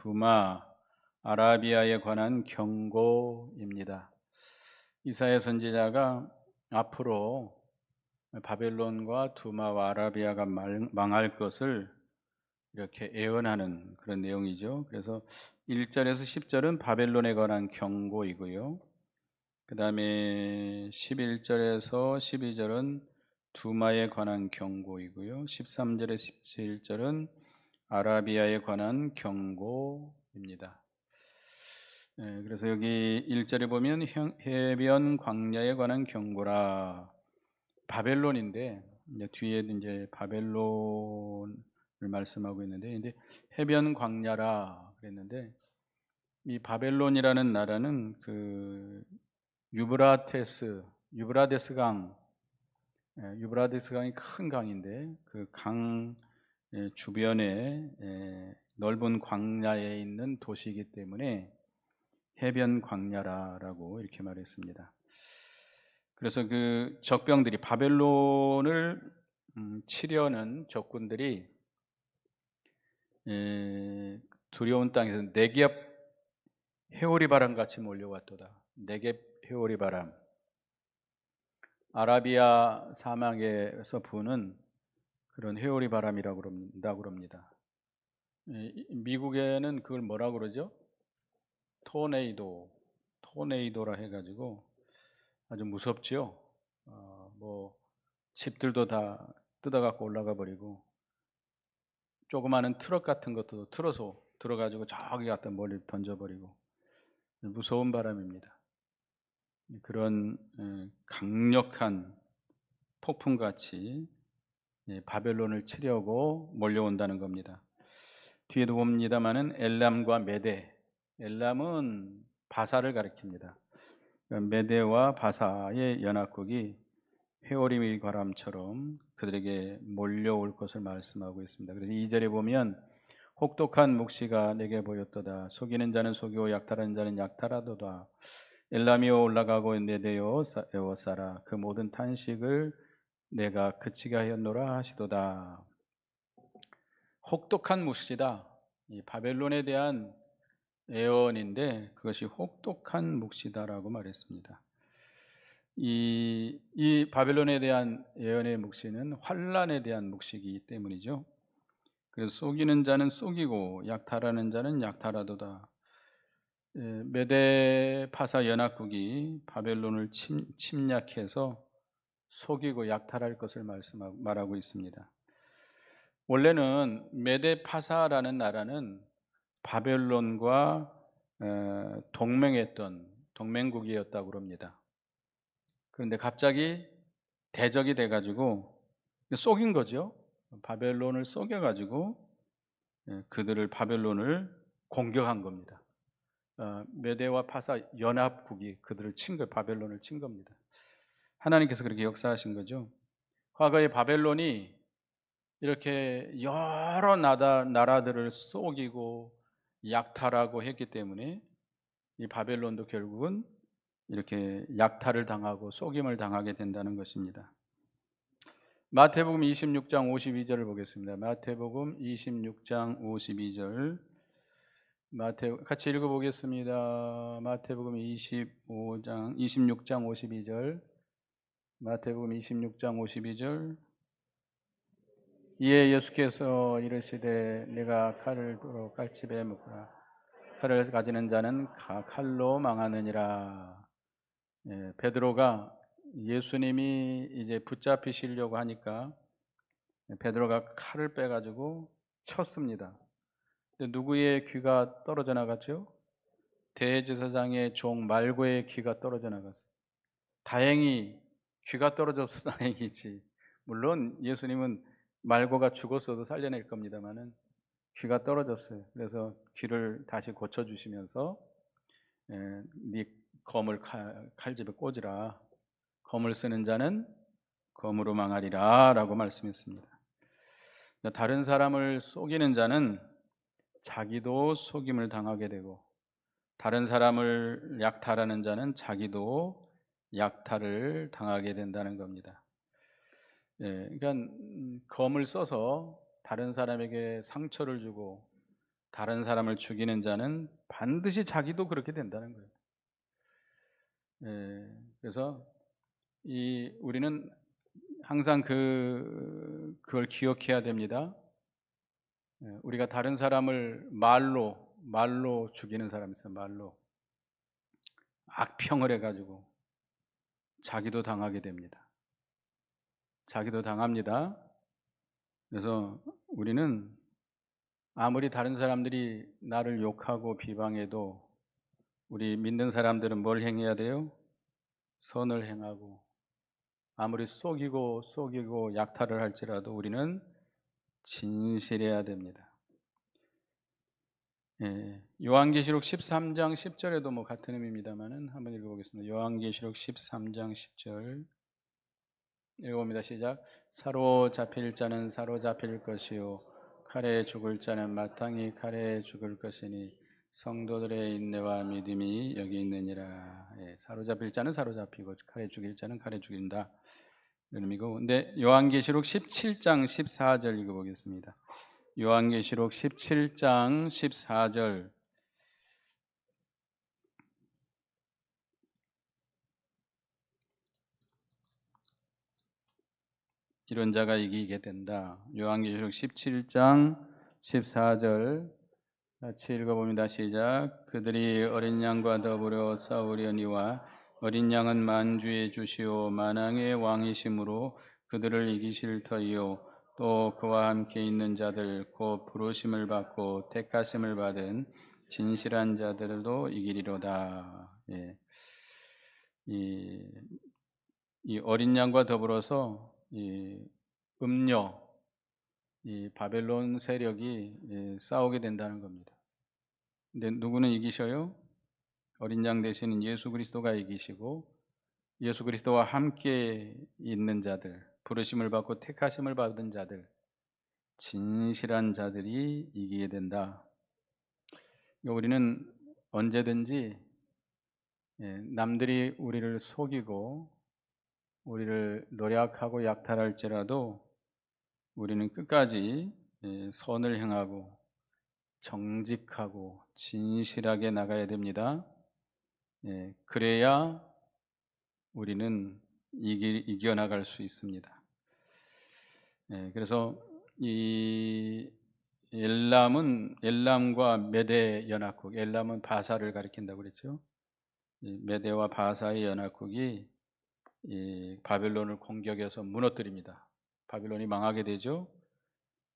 두마 아라비아에 관한 경고입니다. 이사야 선지자가 앞으로 바벨론과 두마와 아라비아가 망할 것을 이렇게 예언하는 그런 내용이죠. 그래서 1절에서 10절은 바벨론에 관한 경고이고요. 그 다음에 11절에서 12절은 두마에 관한 경고이고요. 13절에서 17절은 아라비아에 관한 경고입니다. 그래서 여기 1절에 보면 해변 광야에 관한 경고라. 바벨론인데 뒤에 이제 바벨론을 말씀하고 있는데 이제 해변 광야라 그랬는데 이 바벨론이라는 나라는 그 유브라데스 강, 유브라데스 강이 큰 강인데 그 강 주변에 넓은 광야에 있는 도시이기 때문에 해변 광야라고 이렇게 말했습니다. 그래서 그 적병들이 바벨론을 치려는 적군들이 두려운 땅에서 네겝 회오리 바람 같이 몰려왔도다. 네겝 회오리 바람. 아라비아 사막에서 부는 그런 회오리 바람이라고 그럽니다. 미국에는 그걸 뭐라 그러죠? 토네이도라 해가지고 아주 무섭지요. 뭐 집들도 다 뜯어갖고 올라가 버리고 조그마한 트럭 같은 것도 틀어서 들어가지고 저기 갖다 멀리 던져버리고 무서운 바람입니다. 그런 강력한 폭풍같이 바벨론을 치려고 몰려온다는 겁니다. 뒤에도 봅니다마는 엘람과 메대, 엘람은 바사를 가리킵니다. 메대와 바사의 연합국이 회오리 바람처럼 그들에게 몰려올 것을 말씀하고 있습니다. 그래서 2절에 보면 혹독한 묵시가 내게 보였도다. 속이는 자는 속이고 약탈하는 자는 약탈하도다. 엘람이여 올라가고 메대여 에워싸라. 그 모든 탄식을 내가 그치게 하였노라 하시도다. 혹독한 묵시다. 이 바벨론에 대한 예언인데 그것이 혹독한 묵시다라고 말했습니다. 이 바벨론에 대한 예언의 묵시는 환란에 대한 묵시이기 때문이죠. 그래서 속이는 자는 속이고 약탈하는 자는 약탈하도다. 메데 파사 연합국이 바벨론을 침략해서 속이고 약탈할 것을 말하고 있습니다. 원래는 메데 파사라는 나라는 바벨론과 동맹했던 동맹국이었다고 합니다. 그런데 갑자기 대적이 돼가지고 속인 거죠. 바벨론을 속여가지고 그들을 바벨론을 공격한 겁니다. 메데와 파사 연합국이 그들을 바벨론을 친 겁니다. 하나님께서 그렇게 역사하신 거죠. 과거에 바벨론이 이렇게 여러 나라들을 속이고 약탈하고 했기 때문에 이 바벨론도 결국은 이렇게 약탈을 당하고 속임을 당하게 된다는 것입니다. 마태복음 26장 52절을 보겠습니다. 마태복음 26장 52절 같이 읽어보겠습니다. 마태복음 26장 52절 마태복음 26장 52절 이에 예수께서 이르시되 내가 칼을 도로 칼집에 묶으라 칼을 가지는 자는 칼로 망하느니라. 베드로가 예수님이 이제 붙잡히시려고 하니까 베드로가 칼을 빼가지고 쳤습니다. 누구의 귀가 떨어져 나갔죠? 대제사장의 종 말고의 귀가 떨어져 나갔어요. 다행히 귀가 떨어져서 다행이지. 물론 예수님은 말고가 죽었어도 살려낼 겁니다만은 귀가 떨어졌어요. 그래서 귀를 다시 고쳐주시면서 네 검을 칼집에 꽂으라. 검을 쓰는 자는 검으로 망하리라 라고 말씀했습니다. 다른 사람을 속이는 자는 자기도 속임을 당하게 되고 다른 사람을 약탈하는 자는 자기도 약탈을 당하게 된다는 겁니다. 그러니까 검을 써서 다른 사람에게 상처를 주고 다른 사람을 죽이는 자는 반드시 자기도 그렇게 된다는 거예요. 그래서 우리는 항상 그걸 기억해야 됩니다. 우리가 다른 사람을 말로 죽이는 사람이 있어요. 말로 악평을 해가지고 자기도 당하게 됩니다. 자기도 당합니다. 그래서 우리는 아무리 다른 사람들이 나를 욕하고 비방해도 우리 믿는 사람들은 뭘 행해야 돼요? 선을 행하고, 아무리 속이고 약탈을 할지라도 우리는 진실해야 됩니다. 요한계시록 13장 10절에도 뭐 같은 의미입니다만은 한번 읽어보겠습니다. 요한계시록 13장 10절 읽어봅니다. 시작. 사로잡힐 자는 사로잡힐 것이요 칼에 죽을 자는 마땅히 칼에 죽을 것이니 성도들의 인내와 믿음이 여기 있느니라. 사로잡힐 자는 사로잡히고 칼에 죽일 자는 칼에 죽인다, 이런 의미고. 근데 요한계시록 17장 14절 읽어보겠습니다. 요한계시록 17장 14절 이런 자가 이기게 된다. 요한계시록 17장 14절 같이 읽어봅니다. 시작. 그들이 어린 양과 더불어 싸우려니와 어린 양은 만주의 주시오 만왕의 왕이심으로 그들을 이기실 터이요 또 그와 함께 있는 자들 곧 부르심을 받고 택하심을 받은 진실한 자들도 이기리로다. 이 어린 양과 더불어서 이 음녀, 이 바벨론 세력이 싸우게 된다는 겁니다. 근데 누구는 이기셔요? 어린 양 되시는 예수 그리스도가 이기시고 예수 그리스도와 함께 있는 자들, 부르심을 받고 택하심을 받은 자들, 진실한 자들이 이기게 된다. 우리는 언제든지 남들이 우리를 속이고 우리를 노략하고 약탈할지라도 우리는 끝까지 선을 행하고 정직하고 진실하게 나가야 됩니다. 그래야 우리는 이겨나갈 수 있습니다. 그래서 이 엘람과 메대 연합국, 엘람은 바사를 가리킨다고 그랬죠. 메대와 바사의 연합국이 이 바벨론을 공격해서 무너뜨립니다. 바벨론이 망하게 되죠.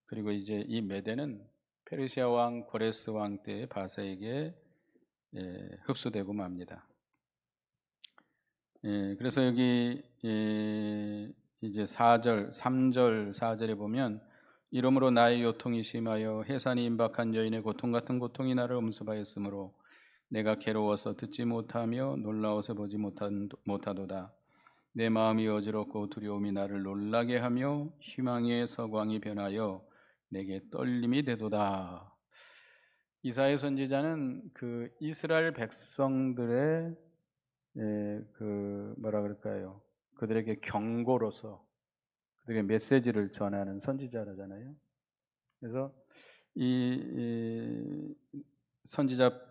그리고 이제 이 메대는 페르시아 왕 고레스 왕 때 바사에게 흡수되고 맙니다. 그래서 여기 이제 3절 4절에 보면 이러므로 나의 요통이 심하여 해산이 임박한 여인의 고통 같은 고통이 나를 엄습하였으므로 내가 괴로워서 듣지 못하며 놀라워서 보지 못하도다. 내 마음이 어지럽고 두려움이 나를 놀라게 하며 희망의 서광이 변하여 내게 떨림이 되도다. 이사야 선지자는 그 이스라엘 백성들의 그 뭐라 그럴까요? 그들에게 경고로서 그들에게 메시지를 전하는 선지자라잖아요. 그래서 이 선지자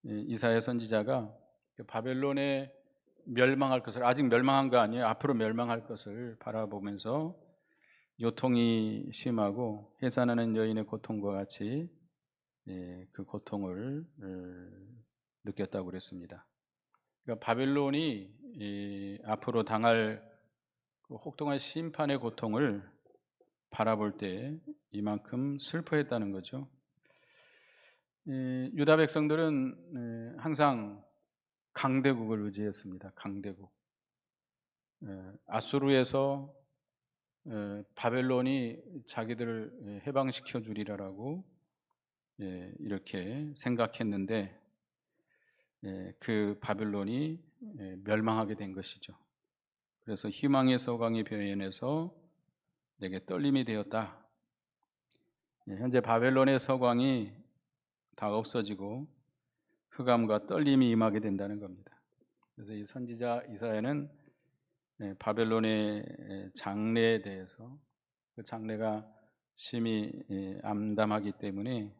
이사야 선지자가 바벨론의 멸망할 것을, 아직 멸망한 거 아니에요. 앞으로 멸망할 것을 바라보면서 요통이 심하고 해산하는 여인의 고통과 같이 그 고통을 느꼈다고 그랬습니다. 그러니까 바벨론이 앞으로 당할 그 혹독한 심판의 고통을 바라볼 때 이만큼 슬퍼했다는 거죠. 유다 백성들은 항상 강대국을 의지했습니다. 강대국. 아수르에서 바벨론이 자기들을 해방시켜 주리라고 이렇게 생각했는데 그 바벨론이 멸망하게 된 것이죠. 그래서 희망의 서광이 변해서 내게 떨림이 되었다. 현재 바벨론의 서광이 다 없어지고 흑암과 떨림이 임하게 된다는 겁니다. 그래서 이 선지자 이사야는 바벨론의 장래에 대해서, 그 장래가 심히 암담하기 때문에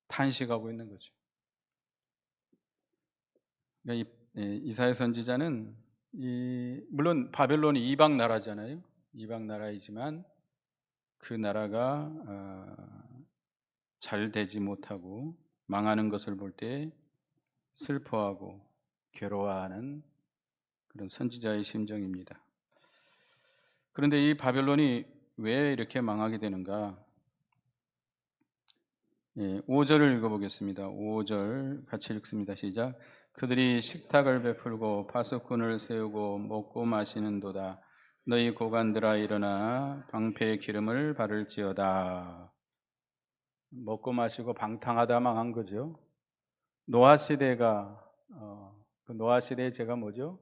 탄식하고 있는 거죠. 그러니까 이사야 선지자는 물론 바벨론이 이방 나라잖아요. 이방 나라이지만 그 나라가 잘 되지 못하고 망하는 것을 볼 때 슬퍼하고 괴로워하는 그런 선지자의 심정입니다. 그런데 이 바벨론이 왜 이렇게 망하게 되는가? 5절을 읽어보겠습니다. 5절 같이 읽습니다. 시작. 그들이 식탁을 베풀고 파수꾼을 세우고 먹고 마시는도다. 너희 고관들아 일어나 방패의 기름을 바를지어다. 먹고 마시고 방탕하다 망한 거죠. 노아 시대가 그 노아 시대의 죄가 뭐죠?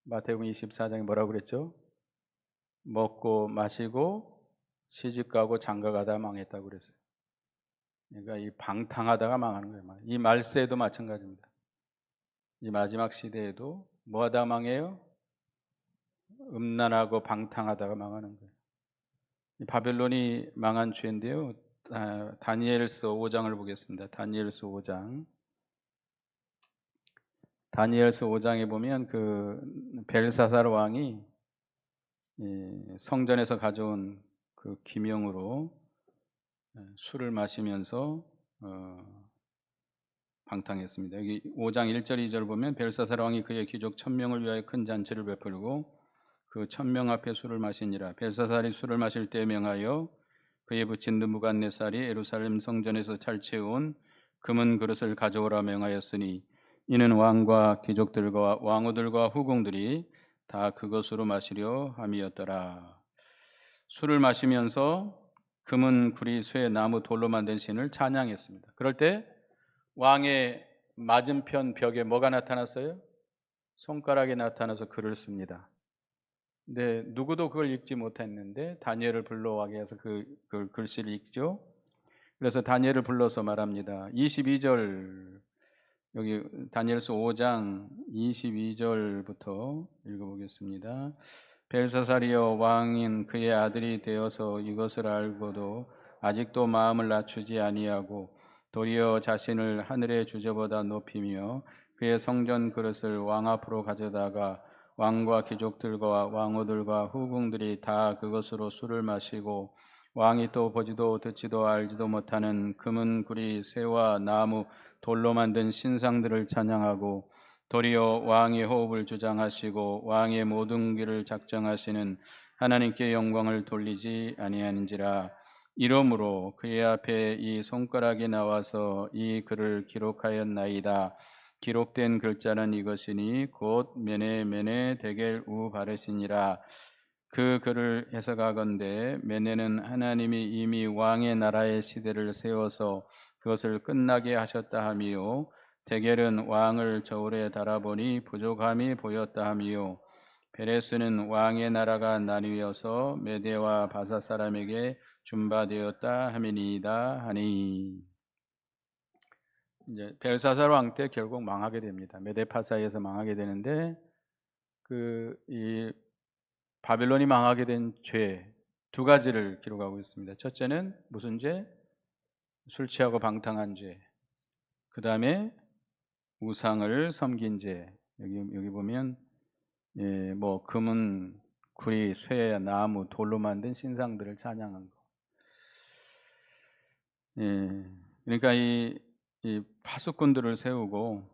마태복음 24장에 뭐라고 그랬죠? 먹고 마시고 시집가고 장가가다 망했다고 그랬어요. 그러니까 이 방탕하다가 망하는 거예요. 이 말세도 마찬가지입니다. 이 마지막 시대에도 뭐하다 망해요? 음란하고 방탕하다가 망하는 거예요. 이 바벨론이 망한 죄인데요. 다니엘서 5장을 보겠습니다. 다니엘서 5장. 다니엘서 5장에 보면 그 벨사살 왕이 성전에서 가져온 그 기명으로 술을 마시면서 방탕했습니다. 여기 5장 1절 2절 보면 벨사살 왕이 그의 귀족 1000명을 위하여 큰 잔치를 베풀고 그 1000명 앞에 술을 마시니라. 벨사살이 술을 마실 때 명하여 그에 붙인 느부갓네살이 예루살렘 성전에서 찰채운 금은 그릇을 가져오라 명하였으니 이는 왕과 귀족들과 왕후들과 후궁들이 다 그것으로 마시려 함이었더라. 술을 마시면서 금은 구리 쇠 나무 돌로 만든 신을 찬양했습니다. 그럴 때 왕의 맞은편 벽에 뭐가 나타났어요? 손가락이 나타나서 글을 씁니다. 근데 누구도 그걸 읽지 못했는데 다니엘을 불러와게 해서 그 글씨를 읽죠. 그래서 다니엘을 불러서 말합니다. 22절 여기 다니엘서 5장 22절부터 읽어보겠습니다. 벨사살이여 왕인 그의 아들이 되어서 이것을 알고도 아직도 마음을 낮추지 아니하고 도리어 자신을 하늘의 주저보다 높이며 그의 성전 그릇을 왕 앞으로 가져다가 왕과 귀족들과 왕후들과 후궁들이 다 그것으로 술을 마시고 왕이 또 보지도 듣지도 알지도 못하는 금은 구리 쇠와 나무 돌로 만든 신상들을 찬양하고 도리어 왕의 호흡을 주장하시고 왕의 모든 길을 작정하시는 하나님께 영광을 돌리지 아니하는지라. 이러므로 그의 앞에 이 손가락이 나와서 이 글을 기록하였나이다. 기록된 글자는 이것이니 곧 메네 데겔 우 바르시니라. 그 글을 해석하건대 메네는 하나님이 이미 왕의 나라의 시대를 세워서 그것을 끝나게 하셨다 하미요, 데겔은 왕을 저울에 달아보니 부족함이 보였다 하미요, 베레스는 왕의 나라가 나뉘어서 메대와 바사 사람에게 준바되었다 함이니이다 하니. 이제 벨사살 왕 때 결국 망하게 됩니다. 메데파사에서 망하게 되는데 이 바벨론이 망하게 된 죄 두 가지를 기록하고 있습니다. 첫째는 무슨 죄? 술 취하고 방탕한 죄. 그 다음에 우상을 섬긴 죄. 여기 보면 뭐 금은 구리, 쇠, 나무, 돌로 만든 신상들을 찬양한 거. 그러니까 이 파수꾼들을 세우고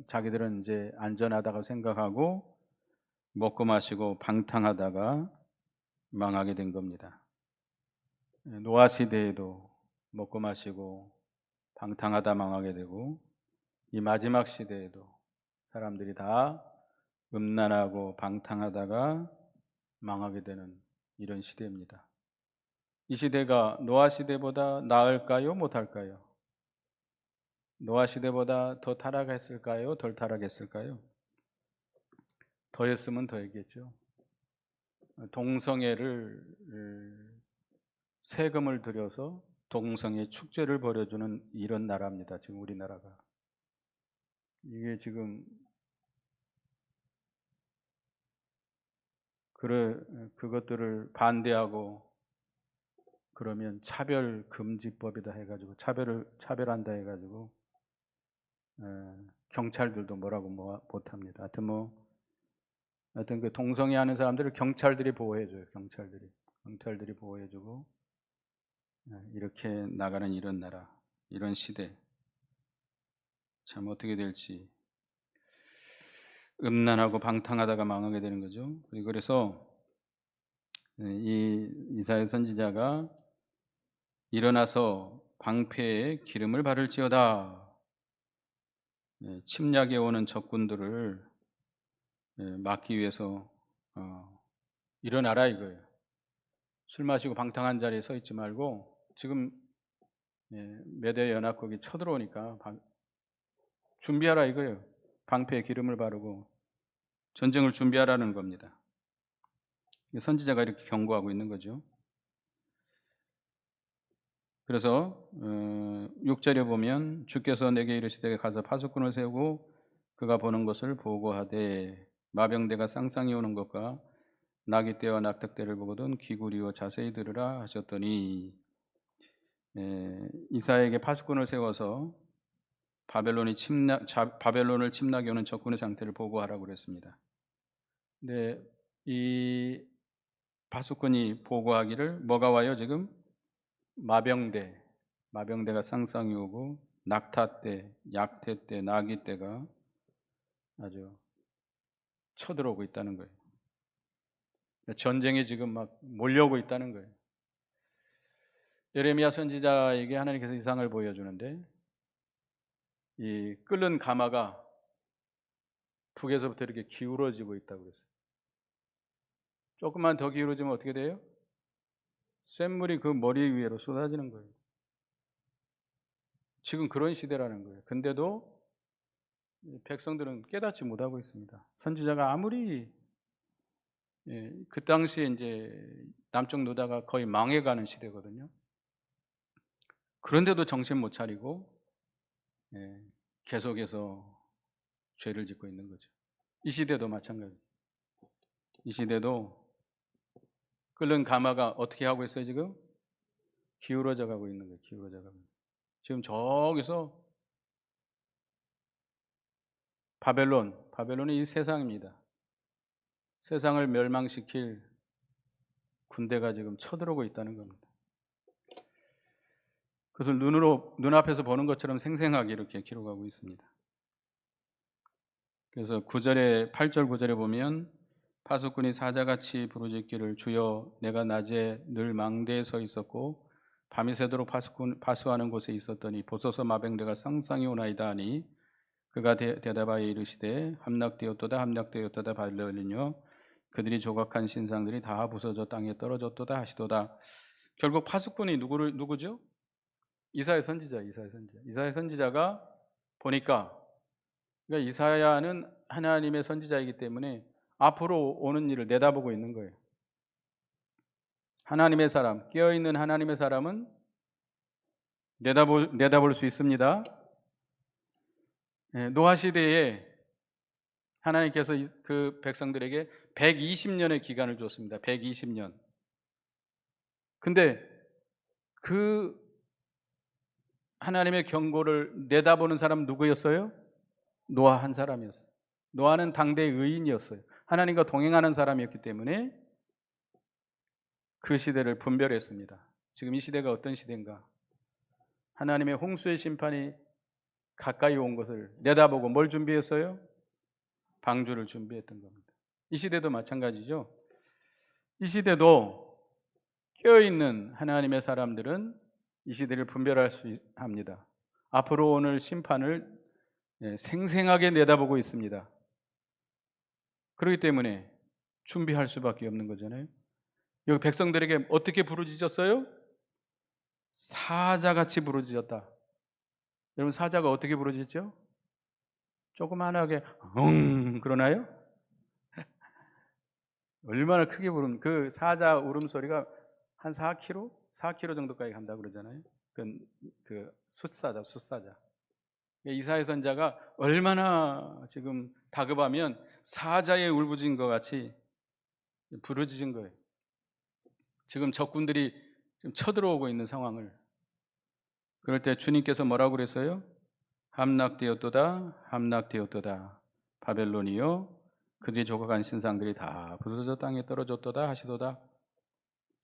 자기들은 이제 안전하다고 생각하고 먹고 마시고 방탕하다가 망하게 된 겁니다. 노아 시대에도 먹고 마시고 방탕하다 망하게 되고 이 마지막 시대에도 사람들이 다 음란하고 방탕하다가 망하게 되는 이런 시대입니다. 이 시대가 노아 시대보다 나을까요? 못할까요? 노아 시대보다 더 타락했을까요? 덜 타락했을까요? 더했으면 더했겠죠. 동성애를 세금을 들여서 동성애 축제를 벌여주는 이런 나라입니다. 지금 우리나라가. 이게 지금 그것들을 반대하고 그러면 차별 금지법이다 해가지고 차별한다 해가지고 경찰들도 뭐라고 못합니다. 하여튼 그 동성애 하는 사람들을 경찰들이 보호해줘요. 경찰들이 보호해주고 이렇게 나가는 이런 나라, 이런 시대 참 어떻게 될지 음란하고 방탕하다가 망하게 되는 거죠. 그래서 이 이사야 선지자가 일어나서 방패에 기름을 바를지어다. 침략해 오는 적군들을 막기 위해서 일어나라 이거예요. 술 마시고 방탕한 자리에 서 있지 말고 지금 메대 연합국이 쳐들어오니까 준비하라 이거예요. 방패에 기름을 바르고 전쟁을 준비하라는 겁니다. 선지자가 이렇게 경고하고 있는 거죠. 그래서 6절에 보면 주께서 내게 이르시되 가서 파수꾼을 세우고 그가 보는 것을 보고하되 마병대가 쌍쌍이 오는 것과 나귀떼와 낙탁대를 보거든 귀구리어 자세히 들으라 하셨더니 이사야에게 파수꾼을 세워서 바벨론을 침략해 오는 적군의 상태를 보고하라고 그랬습니다. 근데 이 파수꾼이 보고하기를 뭐가 와요 지금? 마병대가 쌍쌍이 오고 낙타떼, 약태떼, 나귀떼가 아주 쳐들어오고 있다는 거예요. 전쟁이 지금 막 몰려오고 있다는 거예요. 예레미야 선지자에게 하나님께서 이상을 보여주는데 이 끓는 가마가 북에서부터 이렇게 기울어지고 있다고 그랬어요. 조금만 더 기울어지면 어떻게 돼요? 쇳물이 그 머리 위로 쏟아지는 거예요. 지금 그런 시대라는 거예요. 근데도 백성들은 깨닫지 못하고 있습니다. 선지자가 아무리 그 당시에 이제 남쪽 노다가 거의 망해가는 시대거든요. 그런데도 정신 못 차리고 계속해서 죄를 짓고 있는 거죠. 이 시대도 마찬가지. 이 시대도 끓는 가마가 어떻게 하고 있어요 지금? 기울어져 가고 있는 거예요. 기울어져 가고. 지금 저기서 바벨론이 이 세상입니다. 세상을 멸망시킬 군대가 지금 쳐들어오고 있다는 겁니다. 그것을 눈앞에서 보는 것처럼 생생하게 이렇게 기록하고 있습니다. 그래서 8절 9절에 보면 파수꾼이 사자같이 부르짖기를 주여 내가 낮에 늘 망대에 서 있었고 밤이 새도록 파수하는 곳에 있었더니 보소서 마병대가 쌍쌍이 오나이다 하니 그가 대답하여 이르시되 함락되었도다 바벨론이여 그들이 조각한 신상들이 다 부서져 땅에 떨어졌도다 하시도다. 결국 파수꾼이 누구죠? 이사야 선지자가 보니까 그러니까 이사야는 하나님의 선지자이기 때문에 앞으로 오는 일을 내다보고 있는 거예요. 하나님의 사람, 깨어있는 하나님의 사람은 내다볼 수 있습니다. 노아 시대에 하나님께서 그 백성들에게 120년의 기간을 줬습니다. 120년. 근데 그 하나님의 경고를 내다보는 사람은 누구였어요? 노아 한 사람이었어요. 노아는 당대의 의인이었어요. 하나님과 동행하는 사람이었기 때문에 그 시대를 분별했습니다. 지금 이 시대가 어떤 시대인가? 하나님의 홍수의 심판이 가까이 온 것을 내다보고 뭘 준비했어요? 방주를 준비했던 겁니다. 이 시대도 마찬가지죠. 이 시대도 깨어있는 하나님의 사람들은 이 시대를 분별할 수 합니다. 앞으로 오늘 심판을 생생하게 내다보고 있습니다. 그렇기 때문에 준비할 수밖에 없는 거잖아요. 여기 백성들에게 어떻게 부르짖었어요? 사자같이 부르짖었다. 여러분 사자가 어떻게 부르짖죠? 조그만하게 그러나요? 얼마나 크게 부르는 그 사자 울음소리가 한 4km 정도까지 간다고 그러잖아요. 그 숫사자. 이사야 선자가 얼마나 지금 다급하면 사자의 울부짖은 것 같이 부르짖은 거예요. 지금 적군들이 지금 쳐들어오고 있는 상황을. 그럴 때 주님께서 뭐라고 그랬어요? 함락되었도다, 함락되었도다. 바벨론이요, 그들이 조각한 신상들이 다 부서져 땅에 떨어졌도다 하시도다.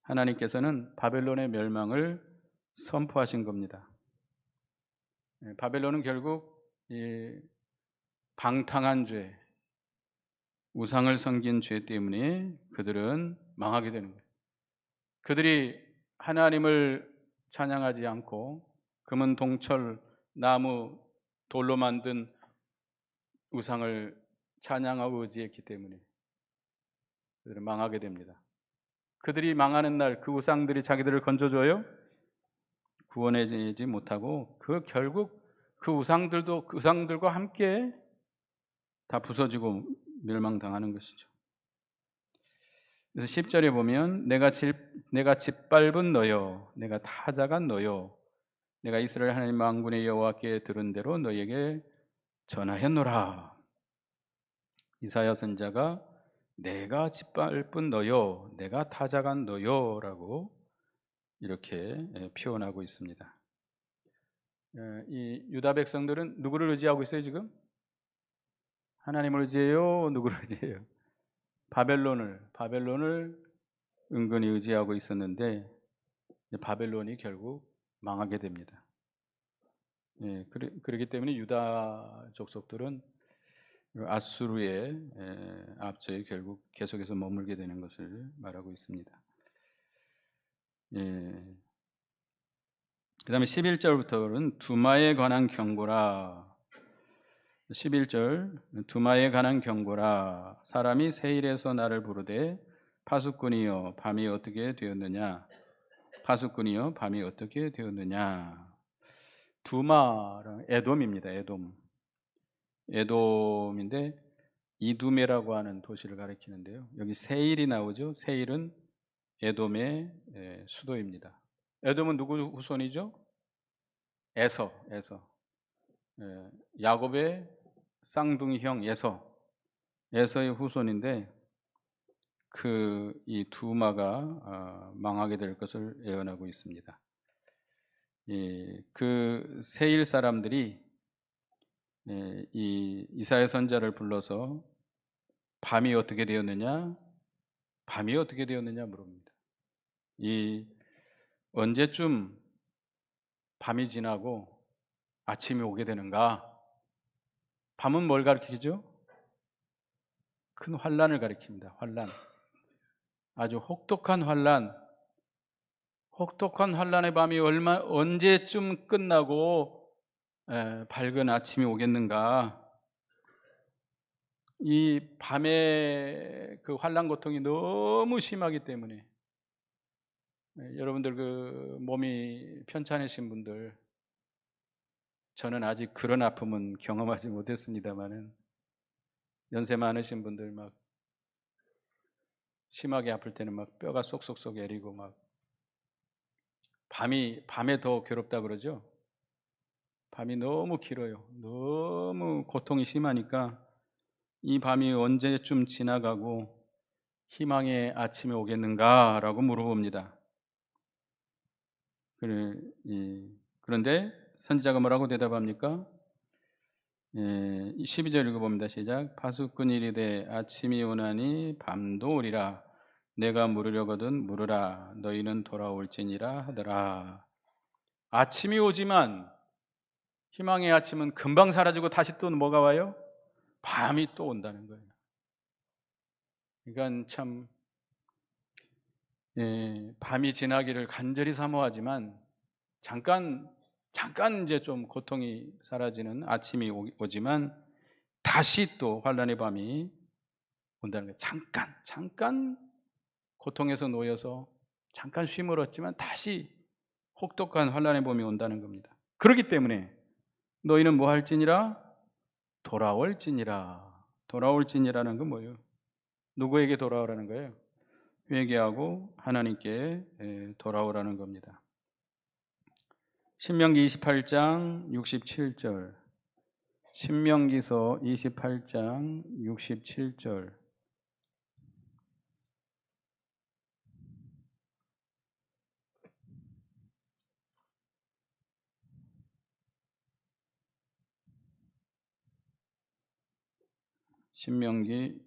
하나님께서는 바벨론의 멸망을 선포하신 겁니다. 바벨론은 결국 이 방탕한 죄, 우상을 섬긴 죄 때문에 그들은 망하게 되는 거예요. 그들이 하나님을 찬양하지 않고 금은 동철, 나무, 돌로 만든 우상을 찬양하고 의지했기 때문에 그들은 망하게 됩니다. 그들이 망하는 날 그 우상들이 자기들을 건져줘요? 구원해내지 못하고 결국 그 우상들과 함께 다 부서지고 멸망당하는 것이죠. 그래서 10절에 보면 내가 짓밟은 너여, 내가 타작한 너여, 내가 이스라엘 하나님 만군의 여호와께 들은 대로 너에게 전하였노라. 이사야 선지자가 내가 짓밟은 너여, 내가 타작한 너여라고 이렇게 표현하고 있습니다. 이 유다 백성들은 누구를 의지하고 있어요 지금? 하나님을 의지해요? 누구를 의지해요? 바벨론을 은근히 의지하고 있었는데 바벨론이 결국 망하게 됩니다. 그렇기 때문에 유다 족속들은 아수르의 압제에 결국 계속해서 머물게 되는 것을 말하고 있습니다. 그 다음에 11절부터는 두마에 관한 경고라. 11절 두마에 관한 경고라. 사람이 세일에서 나를 부르되 파수꾼이여 밤이 어떻게 되었느냐. 파수꾼이여 밤이 어떻게 되었느냐. 두마랑 에돔입니다. 에돔인데 이두메라고 하는 도시를 가리키는데요. 여기 세일이 나오죠. 세일은 에돔의 수도입니다. 에돔은 누구 후손이죠? 에서. 야곱의 쌍둥이 형 에서의 후손인데 이 두마가 망하게 될 것을 예언하고 있습니다. 그 세일 사람들이 이 이사야 선지자를 불러서 밤이 어떻게 되었느냐 물어봅니다. 언제쯤 밤이 지나고 아침이 오게 되는가? 밤은 뭘 가리키죠? 큰 환란을 가리킵니다. 환란. 아주 혹독한 환란의 밤이 언제쯤 끝나고 밝은 아침이 오겠는가? 이 밤의 그 환란 고통이 너무 심하기 때문에 여러분들 그 몸이 편찮으신 분들, 저는 아직 그런 아픔은 경험하지 못했습니다만은 연세 많으신 분들 막 심하게 아플 때는 막 뼈가 쏙쏙쏙 애리고 막 밤에 더 괴롭다 그러죠. 밤이 너무 길어요. 너무 고통이 심하니까 이 밤이 언제쯤 지나가고 희망의 아침이 오겠는가라고 물어봅니다. 그런데 선지자가 뭐라고 대답합니까? 12절 읽어봅니다. 시작. 파수꾼 이르되 아침이 오나니 밤도 오리라. 내가 물으려거든 물으라. 너희는 돌아올지니라 하더라. 아침이 오지만 희망의 아침은 금방 사라지고 다시 또 뭐가 와요? 밤이 또 온다는 거예요. 그러니까 참 밤이 지나기를 간절히 사모하지만 잠깐 이제 좀 고통이 사라지는 아침이 오지만 다시 또 환란의 밤이 온다는 거예요. 잠깐 고통에서 놓여서 잠깐 쉼을 얻지만 다시 혹독한 환란의 밤이 온다는 겁니다. 그렇기 때문에 너희는 뭐 할지니라? 돌아올지니라는 건 뭐예요? 누구에게 돌아오라는 거예요? 회개하고 하나님께 돌아오라는 겁니다. 신명기 28장 67절. 신명기서 28장 67절. 신명기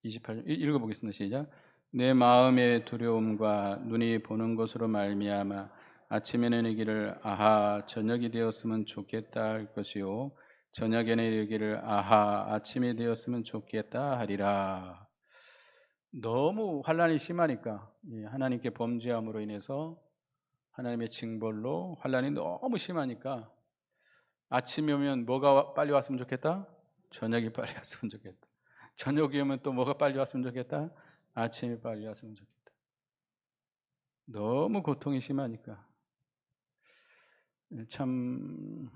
28장 읽어보겠습니다. 시작. 내 마음의 두려움과 눈이 보는 것으로 말미암아 아침에는 이르기를 아하 저녁이 되었으면 좋겠다 할 것이요 저녁에는 이르기를 아하 아침이 되었으면 좋겠다 하리라. 너무 환난이 심하니까 하나님께 범죄함으로 인해서 하나님의 징벌로 환난이 너무 심하니까 아침이 오면 뭐가 빨리 왔으면 좋겠다? 저녁이 빨리 왔으면 좋겠다. 저녁이 오면 또 뭐가 빨리 왔으면 좋겠다? 아침이 빨리 왔으면 좋겠다. 너무 고통이 심하니까 참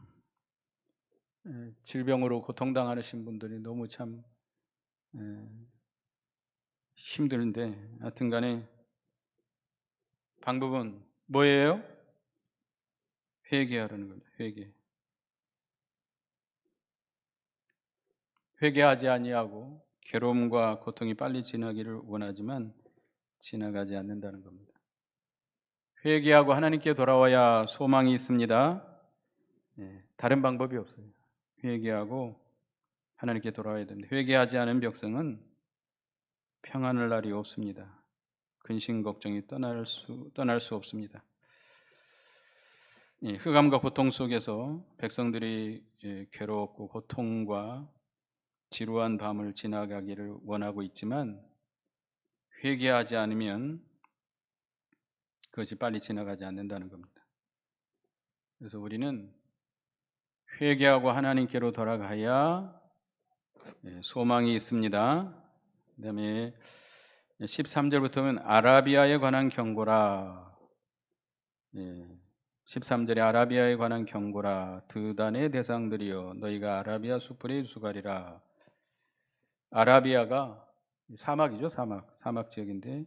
질병으로 고통당하신 분들이 너무 참 힘든데 하여튼 간에 방법은 뭐예요? 회개하라는 겁니다. 회개하지 아니하고 괴로움과 고통이 빨리 지나기를 원하지만 지나가지 않는다는 겁니다. 회개하고 하나님께 돌아와야 소망이 있습니다. 다른 방법이 없어요. 회개하고 하나님께 돌아와야 됩니다. 회개하지 않은 백성은 평안할 날이 없습니다. 근심 걱정이 떠날 수 없습니다. 흑암과 고통 속에서 백성들이 괴롭고 고통과 지루한 밤을 지나가기를 원하고 있지만 회개하지 않으면 그것이 빨리 지나가지 않는다는 겁니다. 그래서 우리는 회개하고 하나님께로 돌아가야 소망이 있습니다. 그 다음에 13절부터는 아라비아에 관한 경고라. 13절에 아라비아에 관한 경고라. 드단의 대상들이여 너희가 아라비아 숲풀의 유수가리라. 아라비아가 사막이죠. 사막 지역인데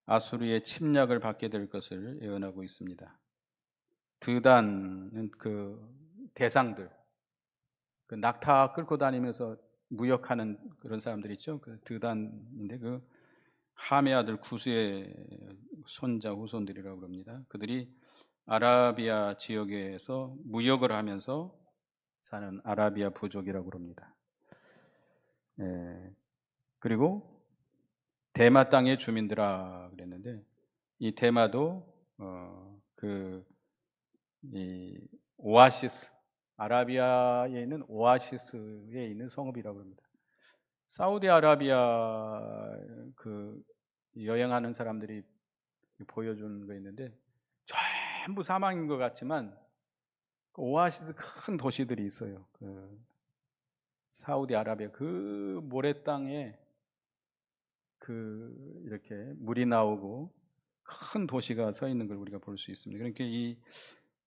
아수르의 침략을 받게 될 것을 예언하고 있습니다. 드단은 그 대상들, 그 낙타 끌고 다니면서 무역하는 그런 사람들 있죠. 그 드단인데 그 함의 아들 구스의 손자 후손들이라고 합니다. 그들이 아라비아 지역에서 무역을 하면서 사는 아라비아 부족이라고 합니다. 그리고 대마 땅의 주민들아 그랬는데 이 대마도 이 오아시스, 아라비아에 있는 오아시스에 있는 성읍이라고 합니다. 사우디아라비아 그 여행하는 사람들이 보여준 거 있는데 전부 사막인 것 같지만 그 오아시스 큰 도시들이 있어요. 그 사우디아라비아 그 모래 땅에 그 이렇게 물이 나오고 큰 도시가 서 있는 걸 우리가 볼 수 있습니다. 그러니까 이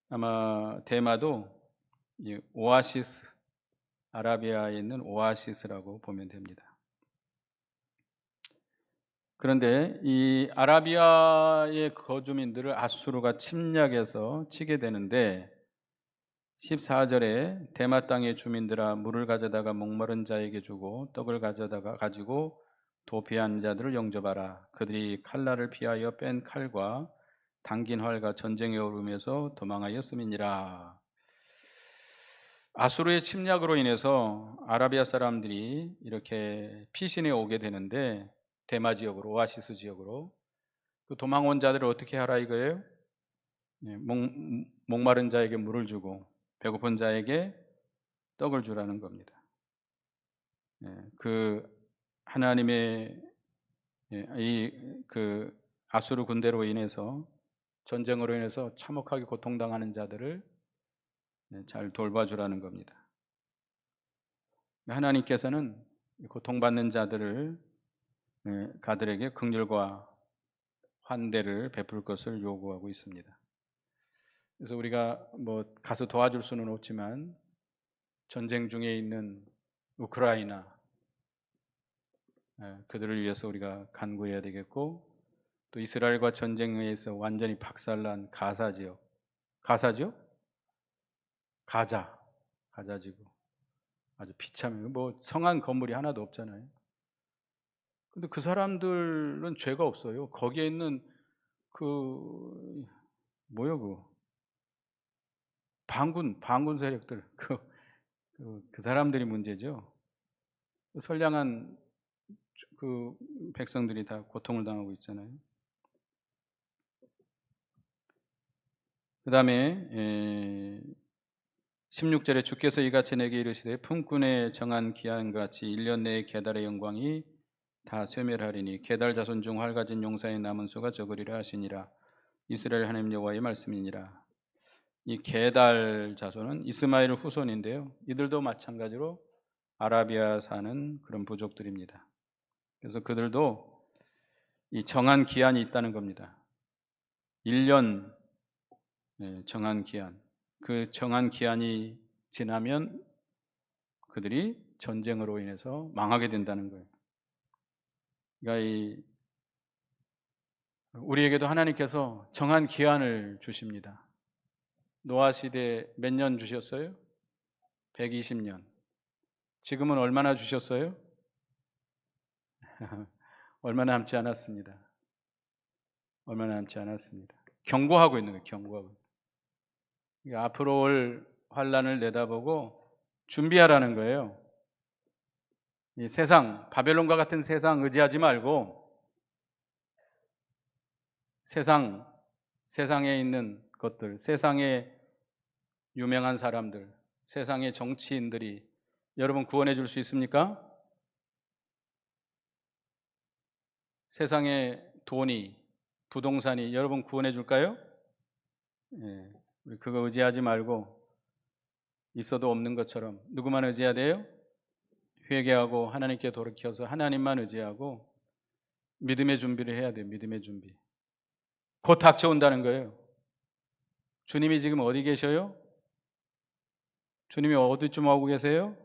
아마 대마도 이 오아시스, 아라비아에 있는 오아시스라고 보면 됩니다. 그런데 이 아라비아의 거주민들을 아수르가 침략해서 치게 되는데 14절에 대마 땅의 주민들아 물을 가져다가 목마른 자에게 주고 떡을 가져다가 가지고 도피한 자들을 영접하라. 그들이 칼날을 피하여 뺀 칼과 당긴 활과 전쟁의 오름에서 도망하였음이니라. 아수르의 침략으로 인해서 아라비아 사람들이 이렇게 피신해 오게 되는데 대마 지역으로, 오아시스 지역으로 그 도망온 자들을 어떻게 하라 이거예요? 목마른 자에게 물을 주고 배고픈 자에게 떡을 주라는 겁니다. 그 하나님의 그 아수르 군대로 인해서 전쟁으로 인해서 참혹하게 고통당하는 자들을 잘 돌봐주라는 겁니다. 하나님께서는 고통받는 자들을 가들에게 긍휼과 환대를 베풀 것을 요구하고 있습니다. 그래서 우리가 뭐 가서 도와줄 수는 없지만 전쟁 중에 있는 우크라이나 그들을 위해서 우리가 간구해야 되겠고 또 이스라엘과 전쟁에 의해서 완전히 박살난 가사 지역, 가사죠? 가자 지구 아주 비참해요. 뭐 성한 건물이 하나도 없잖아요. 근데 그 사람들은 죄가 없어요. 거기에 있는 그 뭐요 그 반군 세력들 그 사람들이 문제죠. 선량한 그 백성들이 다 고통을 당하고 있잖아요. 그 다음에 16절에 주께서 이같이 내게 이르시되 품꾼의 정한 기한과 같이 1년 내에 게달의 영광이 다 쇠멸하리니 게달 자손 중 활가진 용사의 남은 수가 적으리라 하시니라. 이스라엘 하나님 여호와의 말씀이니라. 이 게달 자손은 이스마엘 후손인데요, 이들도 마찬가지로 아라비아 사는 그런 부족들입니다. 그래서 그들도 이 정한 기한이 있다는 겁니다. 1년 정한 기한. 그 정한 기한이 지나면 그들이 전쟁으로 인해서 망하게 된다는 거예요. 그러니까 우리에게도 하나님께서 정한 기한을 주십니다. 노아 시대 몇 년 주셨어요? 120년. 지금은 얼마나 주셨어요? 얼마 남지 않았습니다. 얼마 남지 않았습니다. 경고하고 있는 거예요. 경고하고. 그러니까 앞으로 올 환란을 내다보고 준비하라는 거예요. 이 세상, 바벨론과 같은 세상 의지하지 말고 세상에 있는 것들, 세상에 유명한 사람들, 세상의 정치인들이 여러분 구원해 줄 수 있습니까? 세상의 돈이, 부동산이 여러분 구원해 줄까요? 우리 그거 의지하지 말고 있어도 없는 것처럼 누구만 의지해야 돼요? 회개하고 하나님께 돌이켜서 하나님만 의지하고 믿음의 준비를 해야 돼요. 믿음의 준비. 곧 닥쳐온다는 거예요. 주님이 지금 어디 계셔요? 주님이 어디쯤 오고 계세요?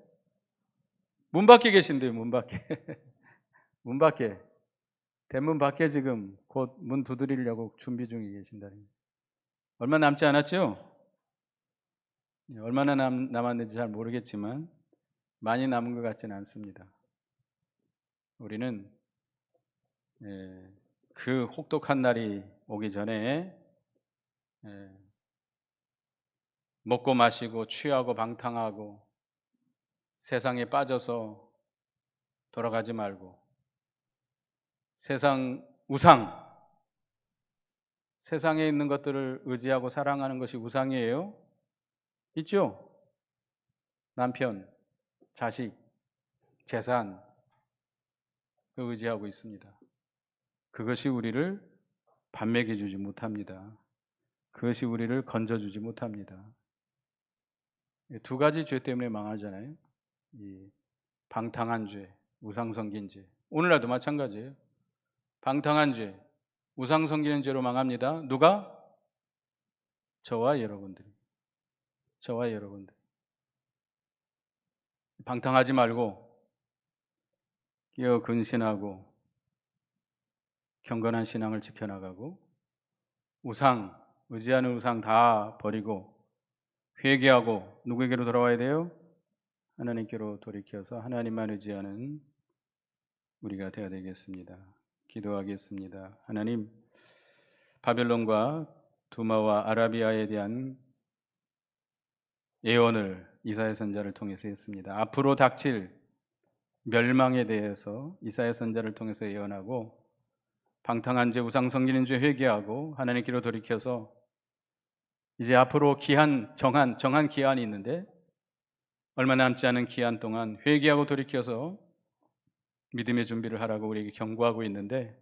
문 밖에 계신데요. 문 밖에. 문 밖에. 대문 밖에 지금 곧 문 두드리려고 준비 중에 계신다는 거예요. 얼마 남지 않았죠? 얼마나 남았는지 잘 모르겠지만 많이 남은 것 같지는 않습니다. 우리는 그 혹독한 날이 오기 전에 먹고 마시고 취하고 방탕하고 세상에 빠져서 돌아가지 말고 세상 우상, 세상에 있는 것들을 의지하고 사랑하는 것이 우상이에요? 있죠? 남편, 자식, 재산, 그 의지하고 있습니다. 그것이 우리를 반맥해 주지 못합니다. 그것이 우리를 건져주지 못합니다. 두 가지 죄 때문에 망하잖아요. 이 방탕한 죄, 우상 섬긴 죄. 오늘날도 마찬가지예요. 방탕한 죄, 우상 섬기는 죄로 망합니다. 누가? 저와 여러분들이. 저와 여러분들. 방탕하지 말고 끼어 근신하고 경건한 신앙을 지켜나가고 우상, 의지하는 우상 다 버리고 회개하고 누구에게로 돌아와야 돼요? 하나님께로 돌이켜서 하나님만 의지하는 우리가 되어야 되겠습니다. 기도하겠습니다. 하나님, 바벨론과 두마와 아라비아에 대한 예언을 이사야 선지자를 통해서 했습니다. 앞으로 닥칠 멸망에 대해서 이사야 선지자를 통해서 예언하고 방탕한 죄, 우상 섬기는 죄 회개하고 하나님께로 돌이켜서 이제 앞으로 정한 기한이 있는데 얼마 남지 않은 기한 동안 회개하고 돌이켜서 믿음의 준비를 하라고 우리에게 경고하고 있는데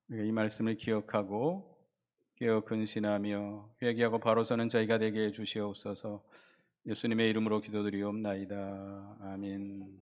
우리가 이 말씀을 기억하고 깨어 근신하며 회개하고 바로 서는 저희가 되게 해 주시옵소서. 예수님의 이름으로 기도드리옵나이다. 아멘.